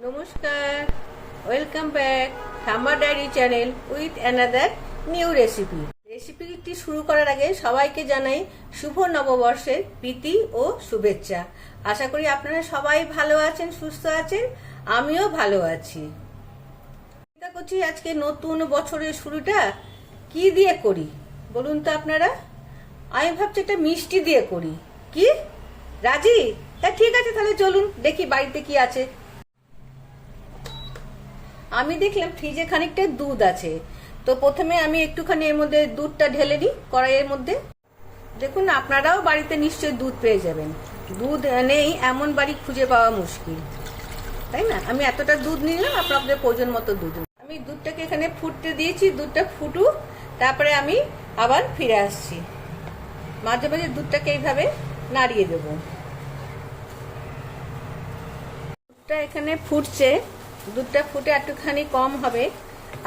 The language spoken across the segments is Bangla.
নমস্কার, welcome back Thamma diary channel with another new recipe. রেসিপিটি শুরু করার আগে সবাইকে জানাই শুভ নববর্ষের প্রীতি ও শুভেচ্ছা। আশা করি আপনারা সবাই ভালো আছেন, সুস্থ আছেন, আমিও ভালো আছি। চিন্তা করছি আজকে নতুন বছরের শুরুটা কি দিয়ে করি বলুন তো আপনারা। আমি ভাবছি একটা মিষ্টি দিয়ে করি। কি রাজি? তা ঠিক আছে, তাহলে চলুন দেখি বাড়িতে কি আছে। আমি দেখলাম ফ্রিজে খানিকটা দুধ আছে, তো প্রথমে আমি একটুখানি এর মধ্যে দুধটা ঢেলে নিই কড়াইয়ের মধ্যে। দেখুন আপনারাও বাড়িতে নিশ্চয়ই দুধ পেয়ে যাবেন, দুধ নেই এমন বাড়ি খুঁজে পাওয়া মুশকিল, তাই না? আমি এতটা দুধ নিলাম, আপনাদের প্রয়োজন মতো দুধ। আমি দুধটাকে এখানে ফুটতে দিয়েছি, দুধটা ফুটুক, তারপরে আমি আবার ফিরে আসছি। মাঝে মাঝে দুধটাকে এইভাবে নাড়িয়ে দেবো। দুধটা এখানে ফুটছে, দুধটা ফুটে একটুখানি কম হবে।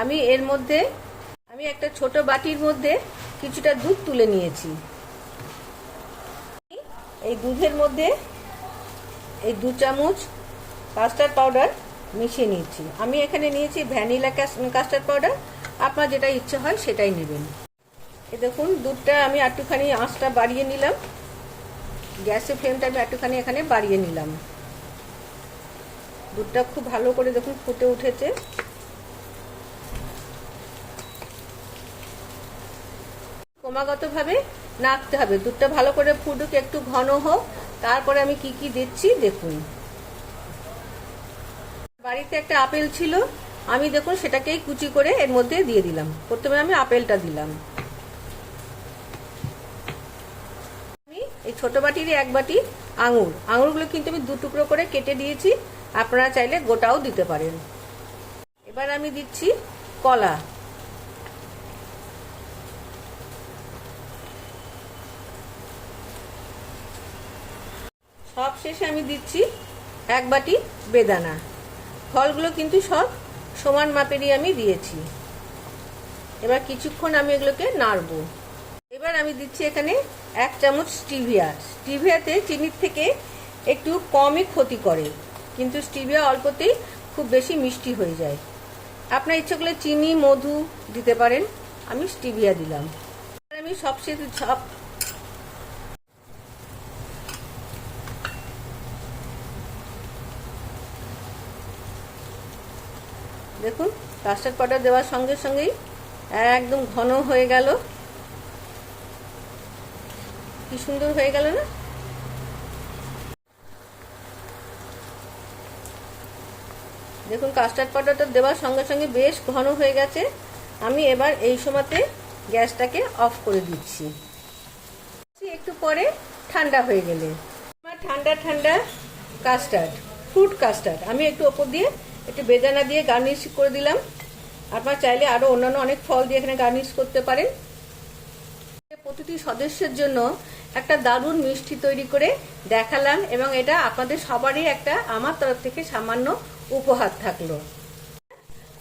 আমি এর মধ্যে একটা ছোট বাটির মধ্যে কিছুটা দুধ তুলে নিয়েছি। এই দুধের মধ্যে এই 2 চামচ কাস্টার্ড পাউডার মিশিয়ে নিয়েছি। আমি এখানে নিয়েছি ভ্যানিলা কাস্টার্ড পাউডার, আপনার যেটা ইচ্ছে হয় সেটাই নেবেন। এই দেখুন দুধটা আমি একটুখানি আঁচটা বাড়িয়ে নিলাম, গ্যাসের ফ্লেমটা আমি একটুখানি এখানে বাড়িয়ে নিলাম। দুধটা খুব ভালো করে দেখুন ফুটে উঠেছে। ক্রমাগতভাবে নাড়তে হবে, দুধটা ভালো করে ফুটুক, একটু ঘন হোক, তারপরে আমি কি কি দিচ্ছি দেখুন। বাড়িতে একটা আপেল ছিল, আমি দেখুন সেটাকেই কুচি করে এর মধ্যে দিয়ে দিলাম। প্রথমে আমি আপেলটা দিলাম। আমি এই ছোট বাটির 1 বাটি আঙুরগুলো কিন্তু আমি 2 টুকরো করে কেটে দিয়েছি, আপনারা চাইলে গোটাও দিতে পারেন। এবার আমি দিচ্ছি কলা। সব শেষে আমি দিচ্ছি 1 বাটি বেদানা। ফলগুলো কিন্তু সব সমান মাপেরই আমি দিয়েছি। এবার কিছুক্ষণ আমি এগুলোকে নাড়বো। এবার আমি দিচ্ছি এখানে 1 চামচ স্টিভিয়া। স্টিভিয়াতে চিনির থেকে একটু কমই ক্ষতি করে, কিন্তু স্টিভিয়া অল্পতেই খুব বেশি মিষ্টি হয়ে যায়। আপনার ইচ্ছে করলে চিনি, মধু দিতে পারেন, আমি স্টিভিয়া দিলাম। আমি দেখুন কাস্টার্ড পাউডার দেওয়ার সঙ্গে সঙ্গেই একদম ঘন হয়ে গেল। কি সুন্দর হয়ে গেল না? দেখুন কাস্টার্ড পাউডারটা দেওয়ার সঙ্গে সঙ্গে বেশ ঘন হয়ে গেছে। আমি এবার এই সময়তে গ্যাসটাকে অফ করে দিচ্ছি। একটু পরে ঠান্ডা হয়ে গেলে আমার ঠান্ডা ঠান্ডা ফ্রুট কাস্টার্ড আমি একটু ওপর দিয়ে একটু বেদানা দিয়ে গার্নিশ করে দিলাম। আপনারা চাইলে আরো অন্যান্য অনেক ফল দিয়ে এখানে গার্নিশ করতে পারেন। প্রতিটি সদস্যের জন্য একটা দারুণ মিষ্টি তৈরি করে দেখালাম, এবং এটা আপনাদের সবারই একটা আমার তরফ থেকে সামান্য উপহার থাকলো।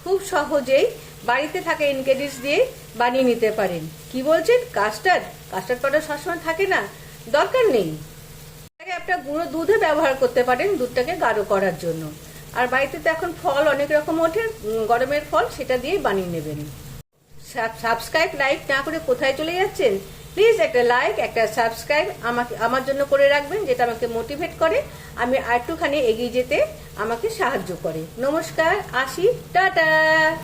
খুব সহজেই বাড়িতে থাকা ইনগ্রেডিয়েন্টস দিয়ে বানিয়ে নিতে পারেন। কি বলছেন? কাস্টার্ড পাউডার সবসময় থাকে না, দরকার নেই। একটা গুঁড়ো দুধে ব্যবহার করতে পারেন দুধটাকে গাঢ় করার জন্য। আর বাড়িতে তো এখন ফল অনেক রকম ওঠে, গরমের ফল, সেটা দিয়েই বানিয়ে নেবেন। সাবস্ক্রাইব লাইক না করে কোথায় চলে যাচ্ছেন? প্লিজ একটা লাইক, একটা সাবস্ক্রাইব আমার জন্য করে রাখবেন, যেটা আমাকে মোটিভেট করে, আমি আরেকটুখানি এগিয়ে যেতে আমাকে সাহায্য করে। নমস্কার, আসি, টাটা।